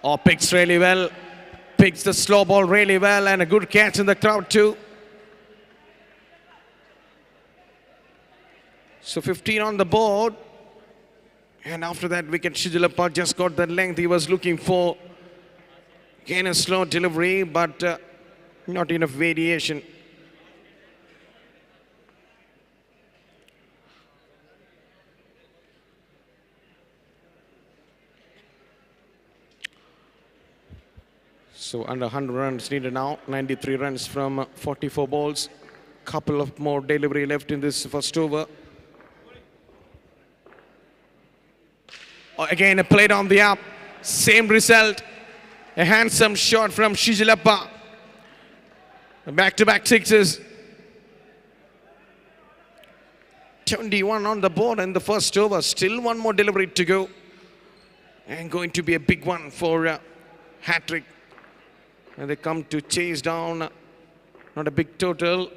Oh, picks really well. Picks the slow ball really well, and a good catch in the crowd too. So 15 on the board. And after that wicket, Shijilappa just got the length he was looking for. Again, a slow delivery, but not enough variation. So under 100 runs needed now. 93 runs from 44 balls. Couple of more delivery left in this first over. Again, a play down the up. Same result. A handsome shot from Shijilappa. Back-to-back sixes. 21 on the board in the first over. Still one more delivery to go. And going to be a big one for hat-trick. And they come to chase down. Not a big total.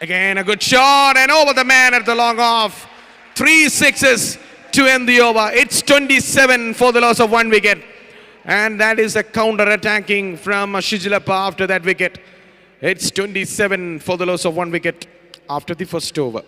Again, a good shot and over the man at the long off. 3 sixes to end the over. It's 27 for the loss of 1 wicket. And that is a counter-attacking from Shijilappa after that wicket. It's 27 for the loss of 1 wicket after the first over.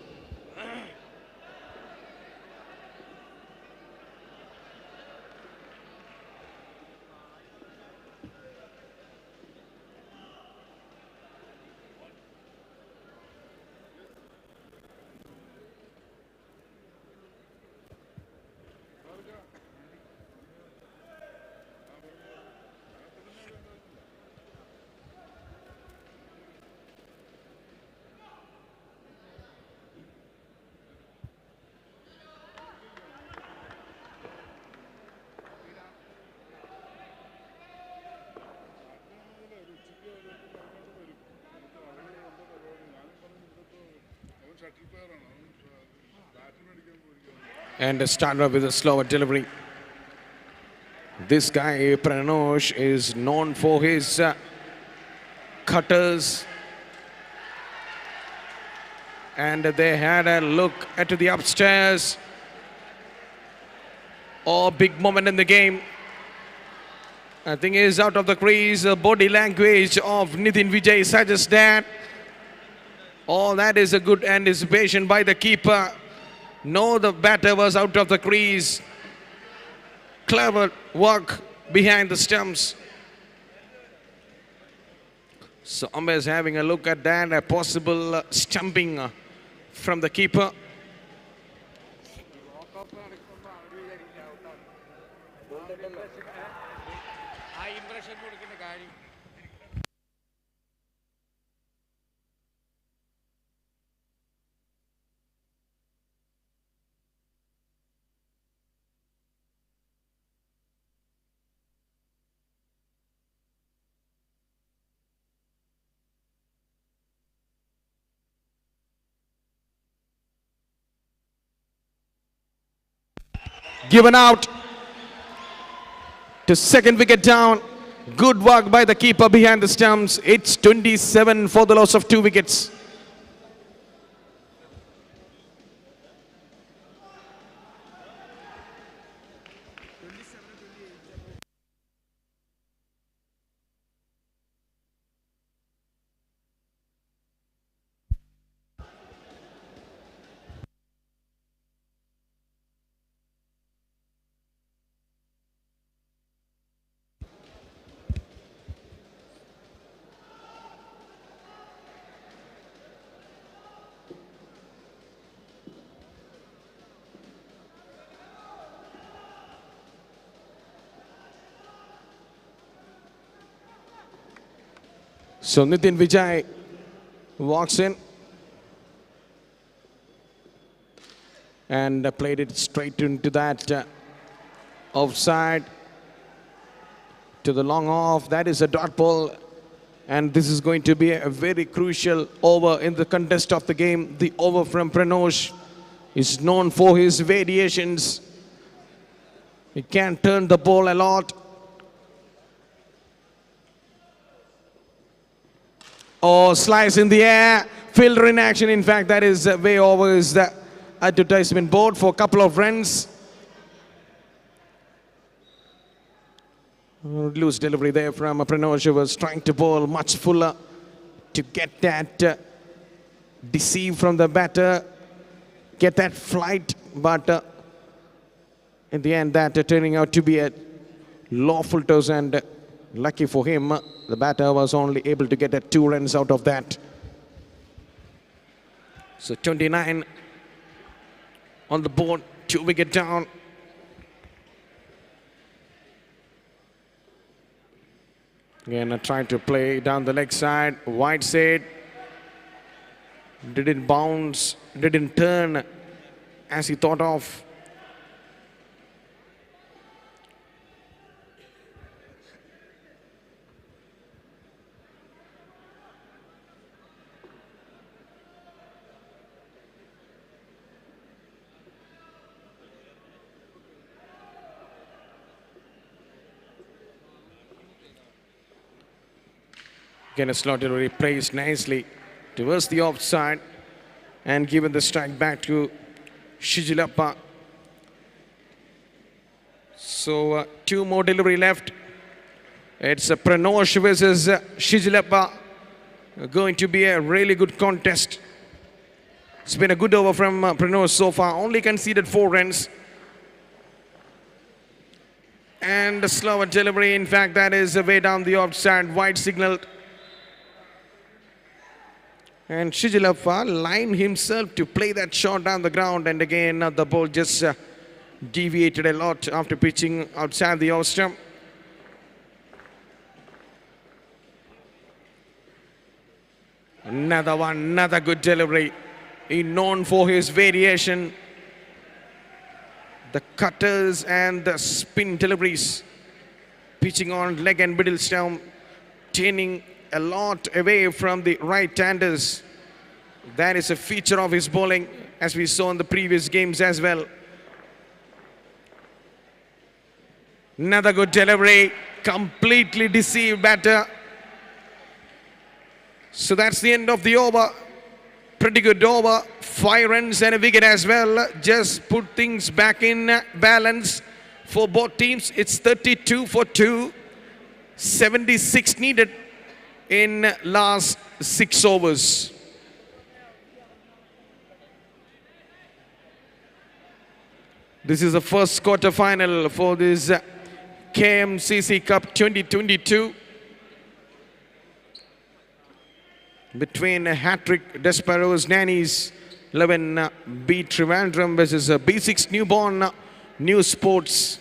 And start off with a slower delivery. This guy, Pranosh, is known for his cutters. And they had a look at the upstairs. Oh, big moment in the game. I think he's out of the crease. Body language of Nitin Vijay suggests that. Oh, that is a good anticipation by the keeper. No, the batter was out of the crease. Clever work behind the stumps. So umpire is having a look at that, a possible stumping from the keeper. Given out to second wicket down. Good work by the keeper behind the stumps. It's 27 for the loss of 2 wickets. So Nitin Vijay walks in and played it straight into that offside to the long off. That is a dot ball, and this is going to be a very crucial over in the contest of the game. The over from Pranosh is known for his variations. He can turn the ball a lot. Oh, slice in the air. Fielder in action, in fact, that is way over his advertisement board for a couple of runs. Loose delivery there from Pranosh, who was trying to bowl much fuller to get that deceive from the batter, get that flight, but in the end that turning out to be a lawful toss, and lucky for him, the batter was only able to get 2 runs out of that. So 29 on the board, 2 wicket down. Again, trying to play down the leg side, wide side. Didn't bounce, didn't turn as he thought of. Again, a slot delivery placed nicely towards the offside and given the strike back to Shijilappa. So 2 more delivery left. It's Pranosh versus Shijilappa. Going to be a really good contest. It's been a good over from Pranosh so far. Only conceded 4 runs. And a slower delivery. In fact, that is way down the offside. Wide signaled. And Shijilappa lined himself to play that shot down the ground, and again the ball just deviated a lot after pitching outside the off stump. Another one, another good delivery. He's known for his variation, the cutters and the spin deliveries, pitching on leg and middle stump, turning a lot away from the right-handers. That is a feature of his bowling, as we saw in the previous games as well. Another good delivery, completely deceived batter. So that's the end of the over. Pretty good over, 5 runs and a wicket as well. Just put things back in balance for both teams. It's 32 for 2, 76 needed in last 6 overs. This is the first quarter final for this KMCC Cup 2022 between HATRICK, DEZPARROWS, NANIS, 11 B Trivandrum versus B6 Newborn New Sports.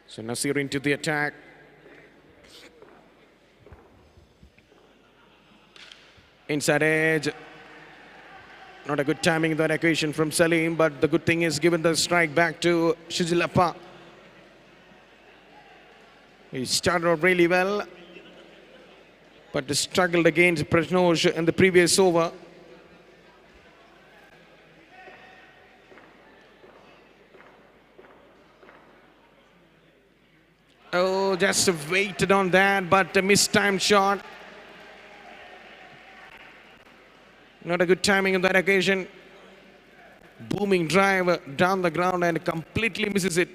So Nasir into the attack. Inside edge. Not a good timing in that equation from Salim, but the good thing is given the strike back to Shijilappa. He started out really well, but struggled against Pranosh in the previous over. Oh, just waited on that, but a mistimed shot. Not a good timing on that occasion. Booming drive down the ground and completely misses it.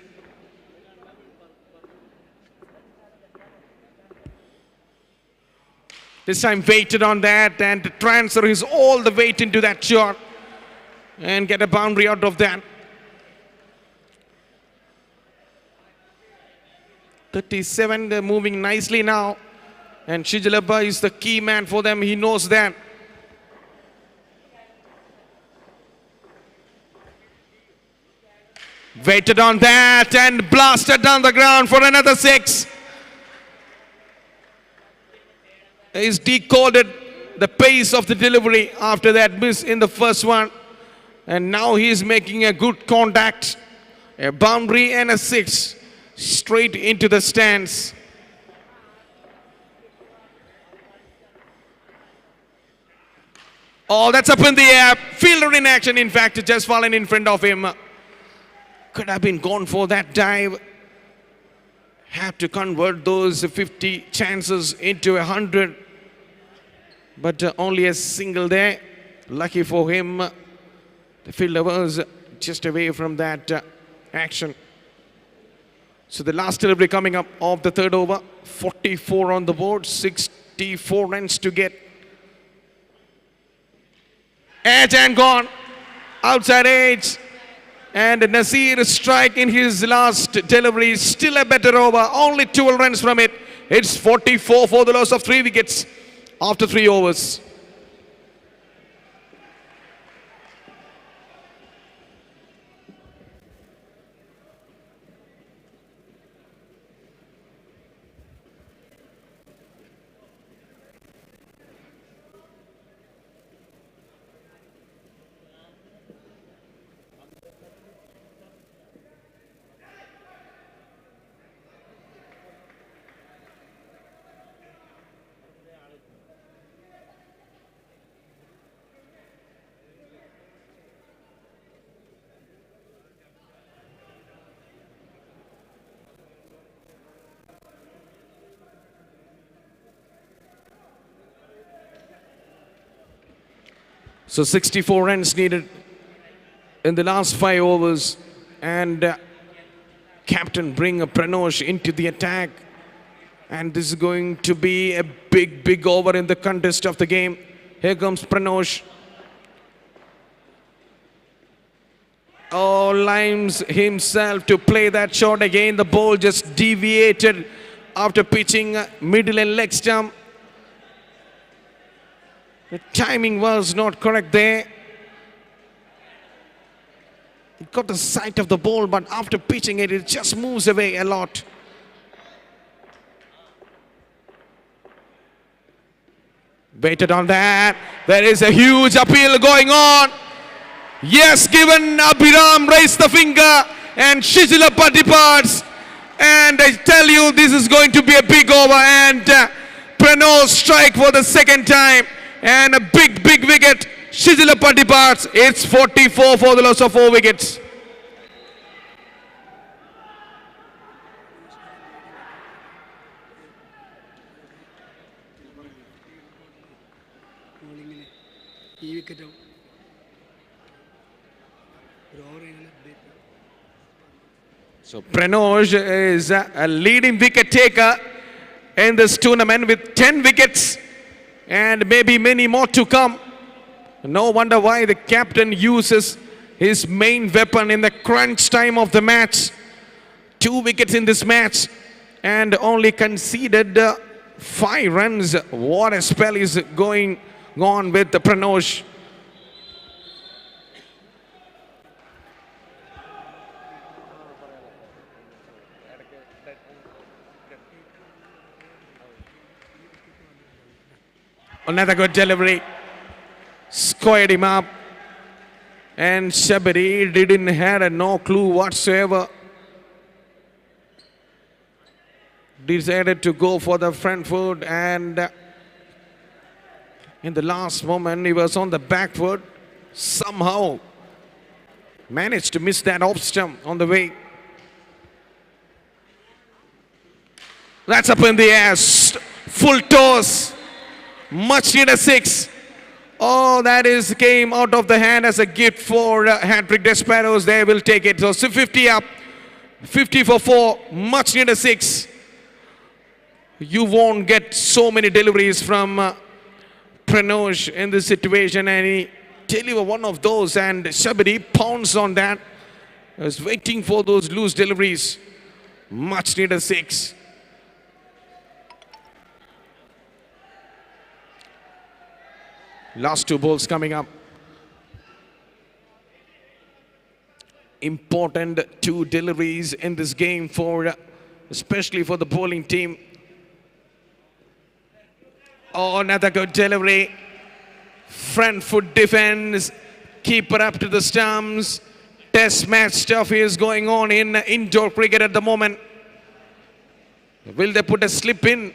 This time waited on that and transfer his all the weight into that shot and get a boundary out of that. 37, they're moving nicely now. And Shijilappa is the key man for them. He knows that. Waited on that and blasted down the ground for another 6. He's decoded the pace of the delivery after that miss in the first one. And now he's making a good contact. A boundary and a 6. Straight into the stands. Oh, that's up in the air. Fielder in action, in fact, just fallen in front of him. Could have been gone for that dive. have to convert those 50 chances into 100. But only a single there. Lucky for him, the fielder was just away from that action. So the last delivery coming up of the third over. 44 on the board, 64 runs to get. Edge and gone. Outside edge. And Nasir strike in his last delivery. Still a better over. Only 12 runs from it. It's 44 for the loss of 3 wickets after 3 overs. So 64 runs needed in the last 5 overs. And captain bring Pranosh into the attack. And this is going to be a big over in the contest of the game. Here comes Pranosh. Oh, limes himself to play that shot again. The ball just deviated after pitching middle and leg stump. The timing was not correct there. It got the sight of the ball, but after pitching it, it just moves away a lot. Waited on that. There is a huge appeal going on. Yes, given Abhiram raised the finger and Shijilappa departs. And I tell you, this is going to be a big over. And Pranosh strike for the second time. And a big wicket. Shijilappa departs. It's 44 for the loss of 4 wickets. So Pranosh is a leading wicket taker in this tournament with 10 wickets. And maybe many more to come. No wonder why the captain uses his main weapon in the crunch time of the match. 2 wickets in this match and only conceded 5 runs. What a spell is going on with the Pranosh. Another good delivery. Squared him up. And Shabari didn't have no clue whatsoever. Decided to go for the front foot, and in the last moment he was on the back foot. Somehow managed to miss that off stump on the way. That's up in the air. Full toss. Much needed 6. Oh, that is game out of the hand as a gift for HATRICK DEZPARROWS. They will take it. So 50 up, 50 for 4, much needed 6. You won't get so many deliveries from Pranosh in this situation, and he delivered one of those, and Shabari pounced on that. I was waiting for those loose deliveries. Much needed 6. Last 2 balls coming up. Important 2 deliveries in this game for, especially for the bowling team. Oh, another good delivery. Front foot defense. Keeper up to the stumps. Test match stuff is going on in indoor cricket at the moment. Will they put a slip in?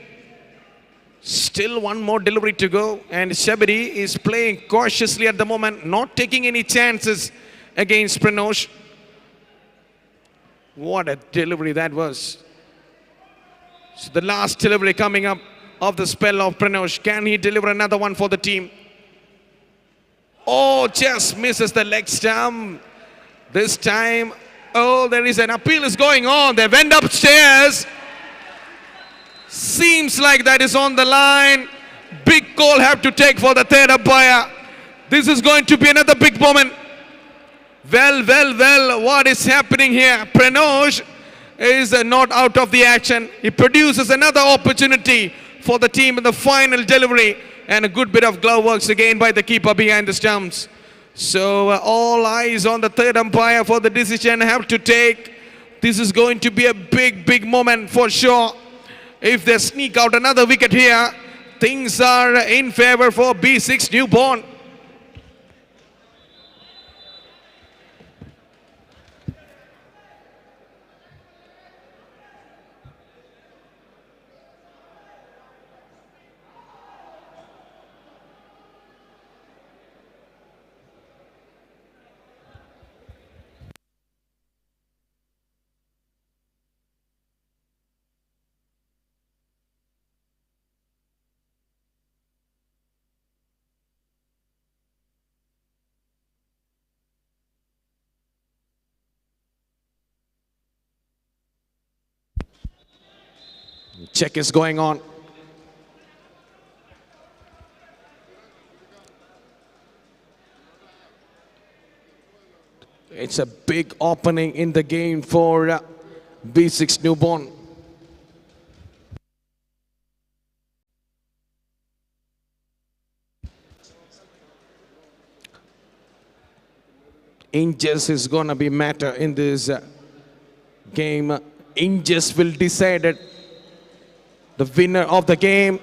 Still 1 more delivery to go, and Shabari is playing cautiously at the moment, not taking any chances against Pranosh. What a delivery that was. So the last delivery coming up of the spell of Pranosh. Can he deliver another one for the team? Oh, just misses the leg stump. This time, oh, there is an appeal is going on. They went upstairs. Seems like that is on the line. Big call have to take for the third umpire. This is going to be another big moment. Well, what is happening here? Pranosh is not out of the action. He produces another opportunity for the team in the final delivery. And a good bit of glove works again by the keeper behind the stumps. So all eyes on the third umpire for the decision have to take. This is going to be a big moment for sure. If they sneak out another wicket here, things are in favor for B6 Newborn. Check is going on. It's a big opening in the game for B6 Newborn. Inches is going to be matter in this game. Inches will decide it. The winner of the game.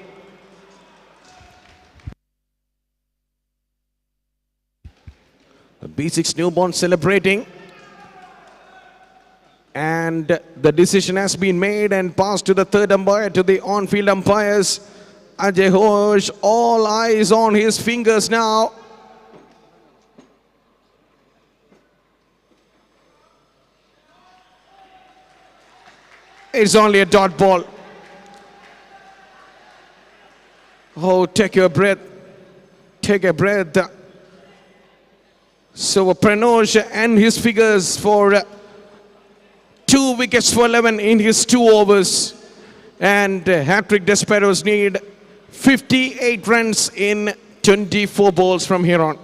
The B6 Newborn celebrating. And the decision has been made and passed to the third umpire, to the on-field umpires. Ajay Ghosh, all eyes on his fingers now. It's only a dot ball. Oh, take your breath. Take a breath. So Pranosh and his figures for 2 wickets for 11 in his 2 overs. And HATRICK DEZPARROWS need 58 runs in 24 balls from here on.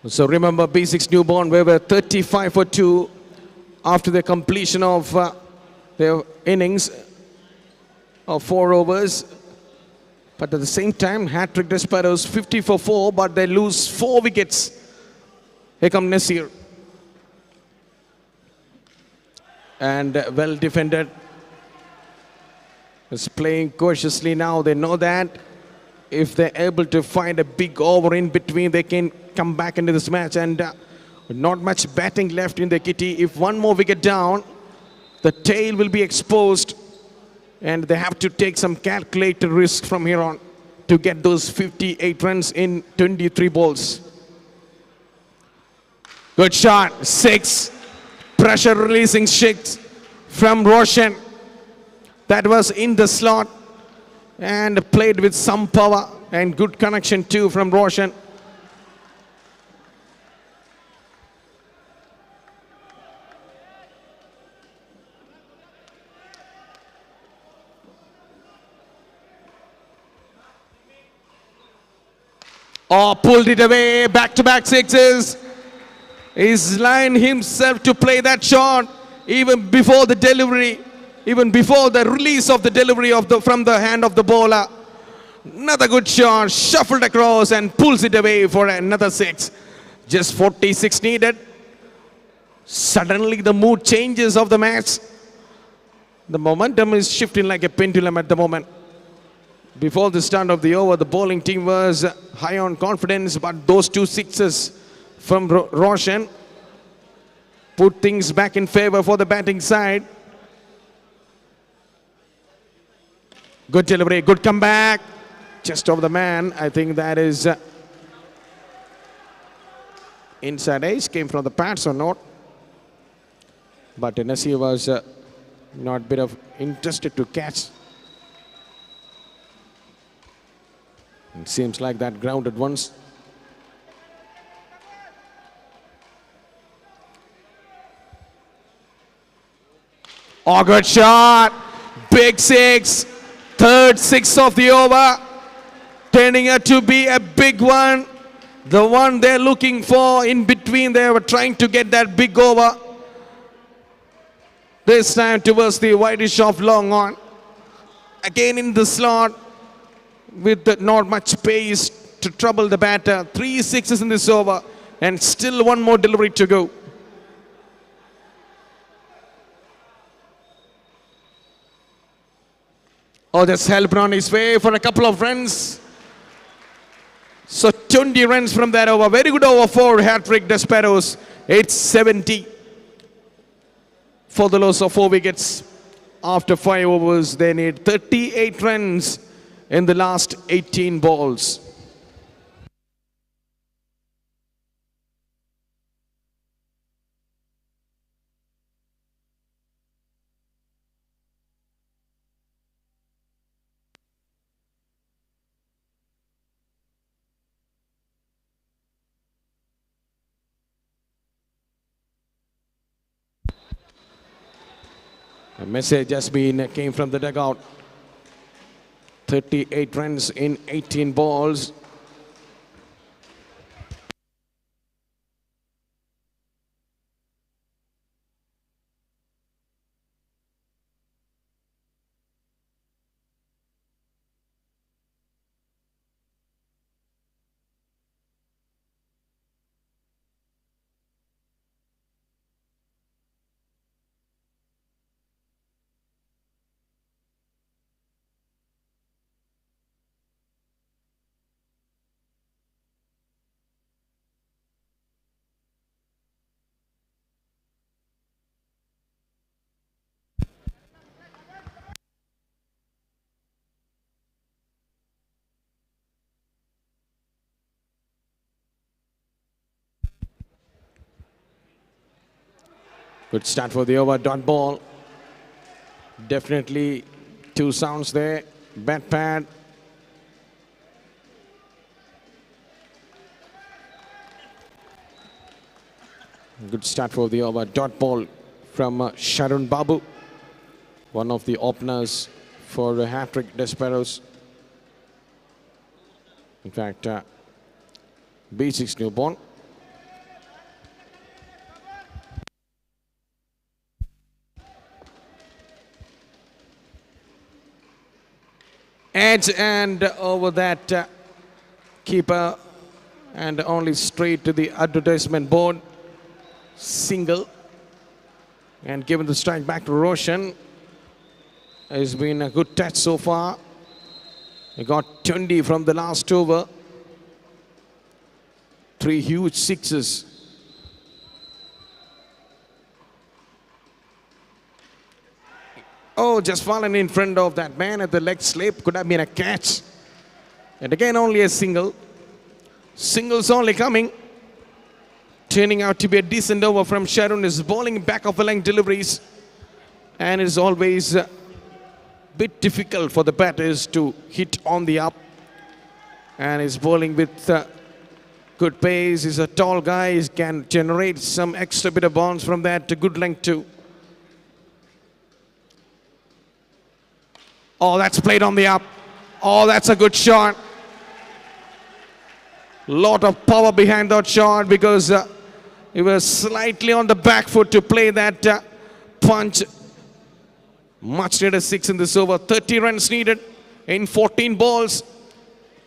So remember, B6 Newborn, we were 35 for 2 after the completion of their innings of 4 overs. But at the same time, HATRICK DEZPARROWS 50 for 4, but they lose 4 wickets. Here comes Nasir. And well defended. Is playing cautiously now. They know that if they're able to find a big over in between, they can come back into this match. And not much batting left in the kitty. If one more wicket down, the tail will be exposed. And they have to take some calculated risk from here on to get those 58 runs in 23 balls. Good shot. 6. Pressure releasing 6 from Roshan. That was in the slot. And played with some power and good connection too from Roshan. Oh, pulled it away, back-to-back 6s. He's lined himself to play that shot even before the delivery. Even before the release of the delivery of from the hand of the bowler. Another good shot, shuffled across and pulls it away for another 6. Just 46 needed. Suddenly the mood changes of the match. The momentum is shifting like a pendulum at the moment. Before the start of the over, the bowling team was high on confidence, but those 2 sixes from Roshan put things back in favor for the batting side. Good delivery, good comeback. Just over the man. I think that is inside edge. Came from the pads or not. But Nasir was not a bit of interested to catch. It seems like that grounded once. Oh, good shot. Big 6. Third 6 of the over. Turning out to be a big one. The one they're looking for. In between, they were trying to get that big over. This time towards the whitish off long on. Again in the slot. With not much pace to trouble the batter. 3 sixes in this over. And still one more delivery to go. Oh, that's helped on his way for a couple of runs. So 20 runs from that over. Very good over for HATRICK DEZPARROWS. It's 70 for the loss of 4 wickets. After 5 overs, they need 38 runs in the last 18 balls. A message has came from the dugout. 38 runs in 18 balls. Good start for the over. Dot ball. Definitely 2 sounds there. Bat pad. Good start for the over. Dot ball from Sharun Babu. One of the openers for HATRICK DEZPARROWS. In fact, B6 newborn. Edge and over that keeper and only straight to the advertisement board. Single. And given the strike back to Roshan. It's been a good touch so far. He got 20 from the last over. 3 huge sixes. Oh, just fallen in front of that man at the leg slip. Could have been a catch. And again, only a single. Singles only coming. Turning out to be a decent over from Sharun. Is bowling back of the length deliveries. And it's always a bit difficult for the batters to hit on the up. And he's bowling with good pace. He's a tall guy. He can generate some extra bit of bounce from that to good length too. Oh, that's played on the up. Oh, that's a good shot. Lot of power behind that shot because he was slightly on the back foot to play that punch. Much needed 6 in this over. 30 runs needed in 14 balls.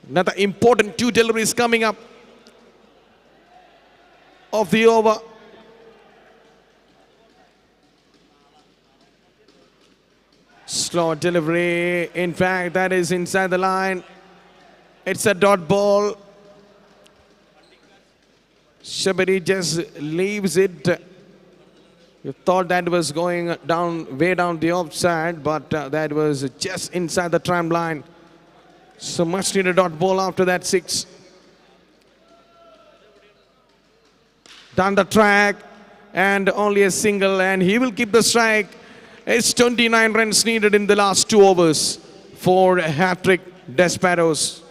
Another important 2 deliveries coming up of the over. Slow delivery. In fact, that is inside the line. It's a dot ball. Shabari just leaves it. You thought that was going down, way down the offside, but that was just inside the tram line. So much needed dot ball after that 6. Down the track and only a single, and he will keep the strike. It's 29 runs needed in the last 2 overs for HATRICK DEZPARROWS.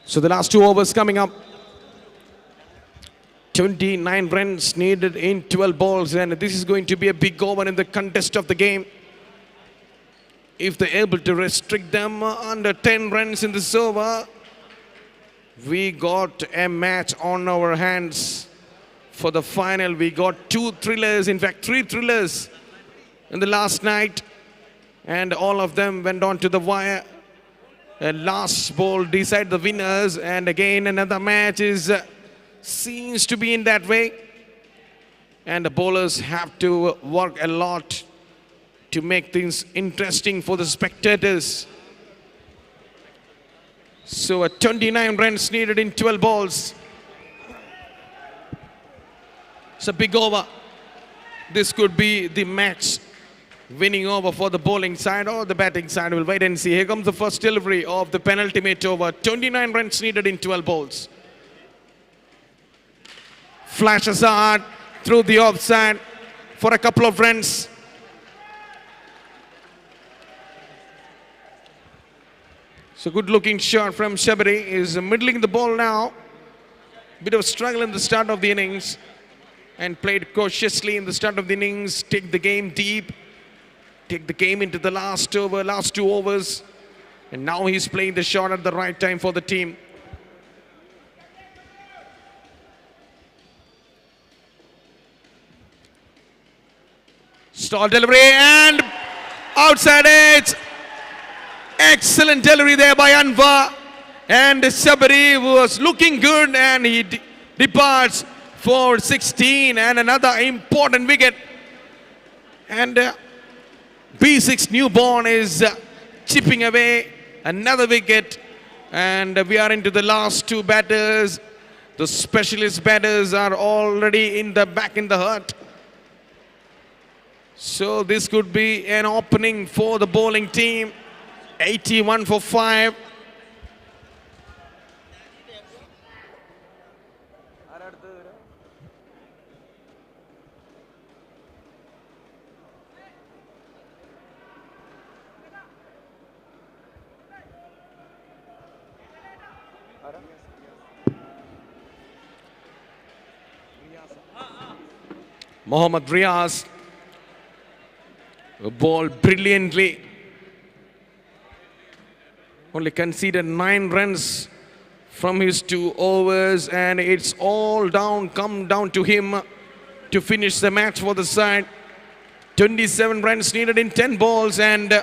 So the last 2 overs coming up. 29 runs needed in 12 balls, and this is going to be a big over in the contest of the game. If they're able to restrict them under 10 runs in this over, we got a match on our hands for the final. We got 2 thrillers, in fact 3 thrillers in the last night, and all of them went on to the wire. A last ball decide the winners, and again another match seems to be in that way, and the bowlers have to work a lot to make things interesting for the spectators. So 29 runs needed in 12 balls. It's a big over. This could be the match winning over for the bowling side or the batting side. We'll wait and see. Here comes the first delivery of the penultimate over. 29 runs needed in 12 balls. Flashes hard through the offside for a couple of runs. So good looking shot from Shabari. Is middling the ball now. Bit of struggle in the start of the innings and played cautiously in the start of the innings. Take the game deep. Take the game into the last 2 overs. And now he's playing the shot at the right time for the team. Stall delivery and outside edge. Excellent delivery there by Anwar. And Shabari was looking good, and he departs for 16 and another important wicket. And B6 newborn is chipping away another wicket, and we are into the last 2 batters. The specialist batters are already back in the hut. So this could be an opening for the bowling team. 81 for 5. Mohammad Riaz bowled brilliantly. Only conceded 9 runs from his 2 overs, and it's all come down to him to finish the match for the side. 27 runs needed in 10 balls, and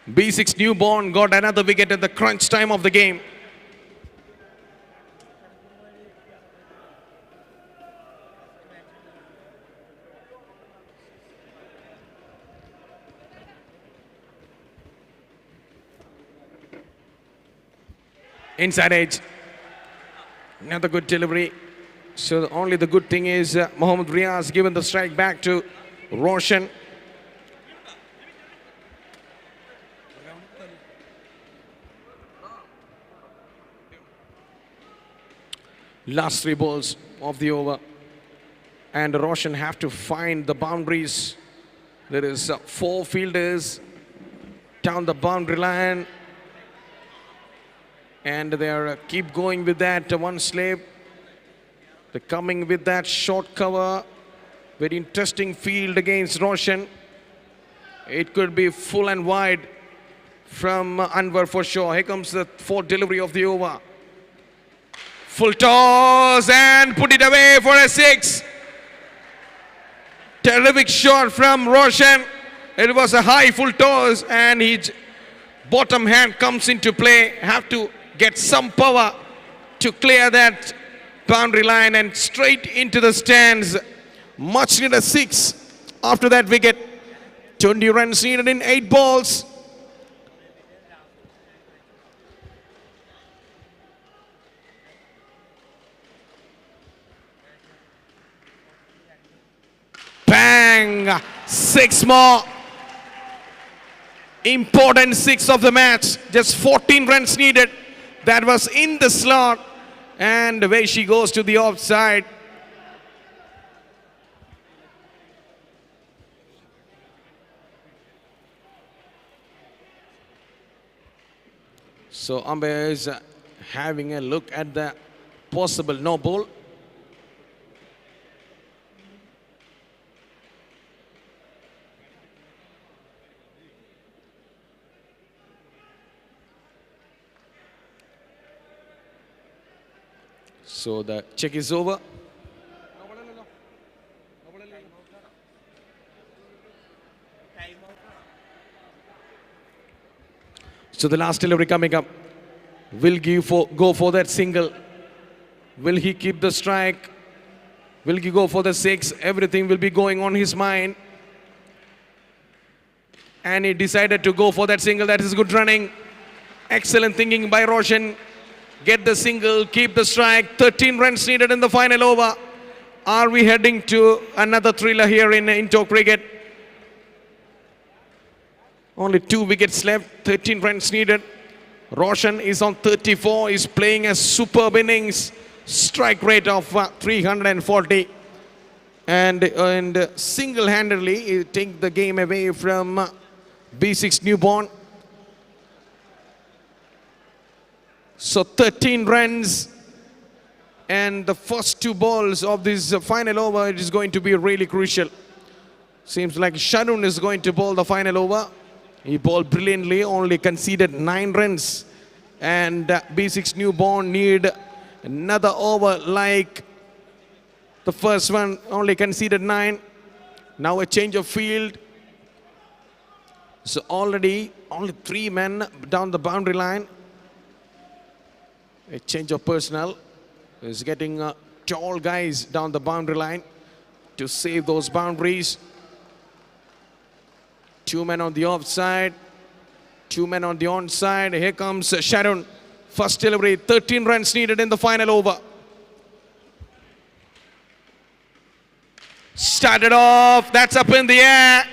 B6 newborn got another wicket at the crunch time of the game. Inside edge. Another good delivery. So only the good thing is Mohammad Riaz given the strike back to Roshan. Last 3 balls of the over. And Roshan have to find the boundaries. There is 4 fielders down the boundary line. And they are keep going with that 1 slip. They're coming with that short cover. Very interesting field against Roshan. It could be full and wide from Anwar for sure. Here comes the fourth delivery of the over. Full toss and put it away for a 6. Terrific shot from Roshan. It was a high full toss and his bottom hand comes into play. Have to get some power to clear that boundary line and straight into the stands. Much needed 6 after that wicket. 20 runs needed in 8 balls. Bang! 6 more. Important 6 of the match. Just 14 runs needed. That was in the slot. And away she goes to the offside. So umpire is having a look at the possible no ball. So the check is over. So the last delivery coming up. Will go for that single? Will he keep the strike? Will he go for the 6? Everything will be going on his mind. And he decided to go for that single. That is good running. Excellent thinking by Roshan. Get the single, keep the strike. 13 runs needed in the final over. Are we heading to another thriller here in indoor cricket? Only 2 wickets left, 13 runs needed. Roshan is on 34, is playing a superb innings. Strike rate of 340. And single-handedly take the game away from B6 newborn. So 13 runs and the first 2 balls of this final over, it is going to be really crucial. Seems like Sharun is going to bowl the final over. He bowled brilliantly, only conceded 9 runs. And B6 newborn need another over like the first one, only conceded 9. Now a change of field. So already only 3 men down the boundary line. A change of personnel is getting tall guys down the boundary line to save those boundaries. 2 men on the offside, 2 men on the onside. Here comes Sharon. First delivery, 13 runs needed in the final over. Started off, that's up in the air.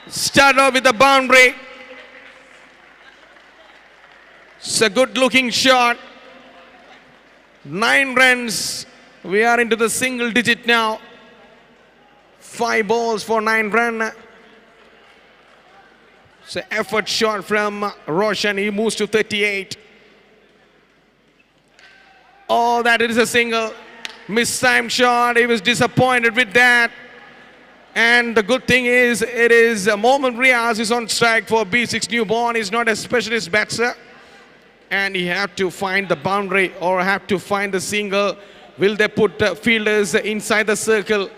Started off with the boundary. It's a good looking shot. 9 runs. We are into the single digit now. 5 balls for 9 runs. It's an effort shot from Roshan. He moves to 38. Oh, that is a single. Mistimed shot. He was disappointed with that. And the good thing is, it is Mohammad Riaz is on strike for B6 newborn. He's not a specialist batter. And he have to find the boundary or have to find the single. Will they put fielders inside the circle?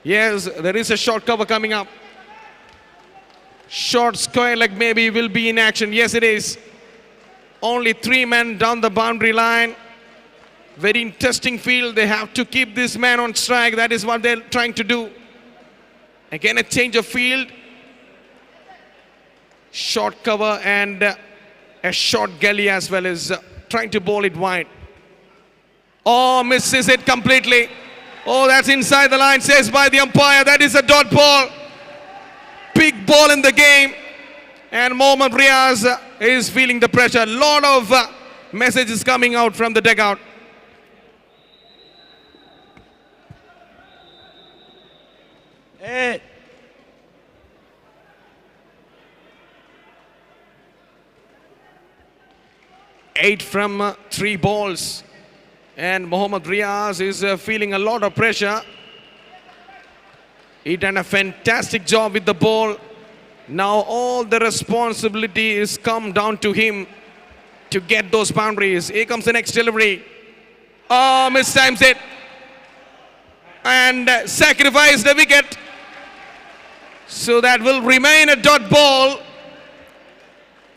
Yes, there is a short cover coming up. Short square leg maybe will be in action. Yes, it is. Only 3 men down the boundary line. Very interesting field. They have to keep this man on strike. That is what they're trying to do. Again, a change of field. Short cover and a short gully as well as trying to bowl it wide. Oh, misses it completely. Oh, that's inside the line, says by the umpire. That is a dot ball. Big ball in the game. And Mohammad Riaz is feeling the pressure. A lot of messages coming out from the dugout. Hey. Eight from 3 balls. And Mohammad Riaz is feeling a lot of pressure. He done a fantastic job with the ball. Now all the responsibility is come down to him to get those boundaries. Here comes the next delivery. Oh, mistimes it. And sacrifice the wicket. So that will remain a dot ball.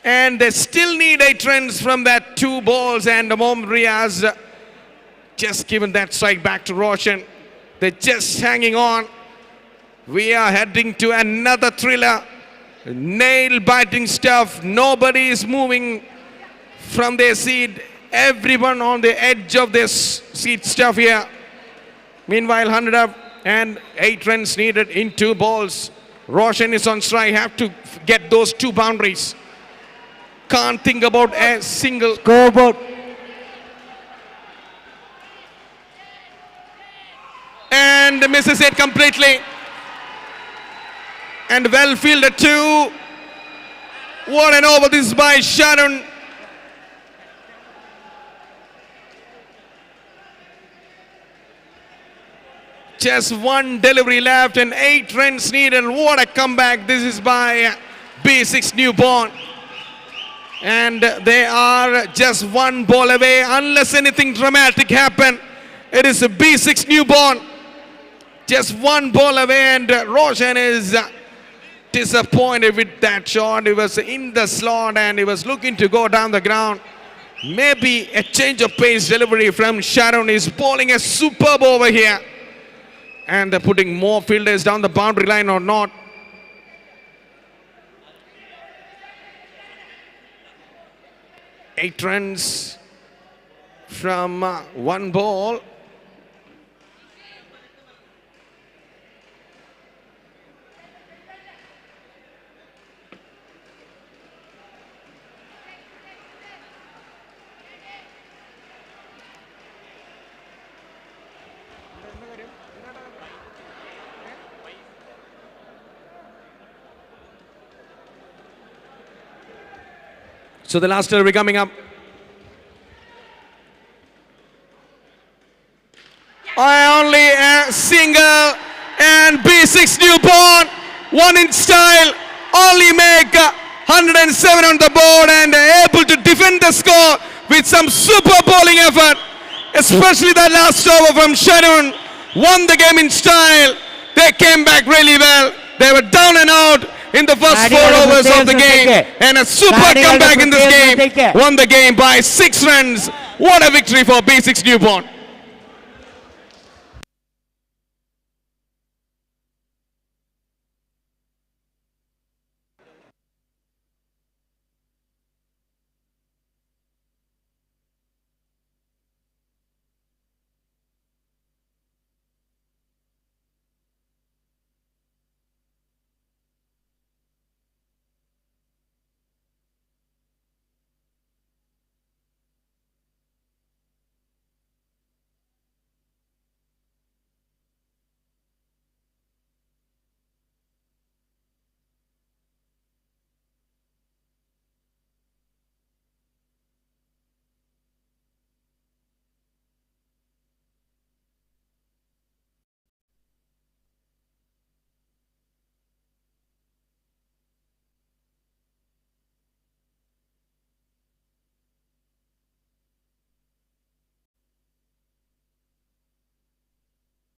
And they still need 8 runs from that 2 balls. And Mohammad Riaz just given that strike back to Roshan. They're just hanging on. We are heading to another thriller. Nail-biting stuff. Nobody is moving from their seat. Everyone on the edge of their seat stuff here. Meanwhile, 100 up and 8 runs needed in 2 balls. Roshan is on strike. Have to get those 2 boundaries. Can't think about a single scoreboard. And misses it completely. And well fielded too. What an over this by Sharon. Just 1 delivery left and 8 runs needed. What a comeback. This is by B6 newborn. And they are just 1 ball away. Unless anything dramatic happen, it is a B6 newborn. Just 1 ball away, and Roshan is disappointed with that shot. He was in the slot and he was looking to go down the ground. Maybe a change of pace delivery from Sharon. Is bowling a superb over here. And they're putting more fielders down the boundary line or not. Eight runs from 1 ball. So the last delivery coming up. Only a single and B6 newborn. 1 in style. Only make 107 on the board and able to defend the score with some super bowling effort. Especially that last over from Sharon. Won the game in style. They came back really well. They were down and out in the first 4 overs of the game, and a super comeback in this game. Won the game by 6 runs. What a victory for B6 newborn.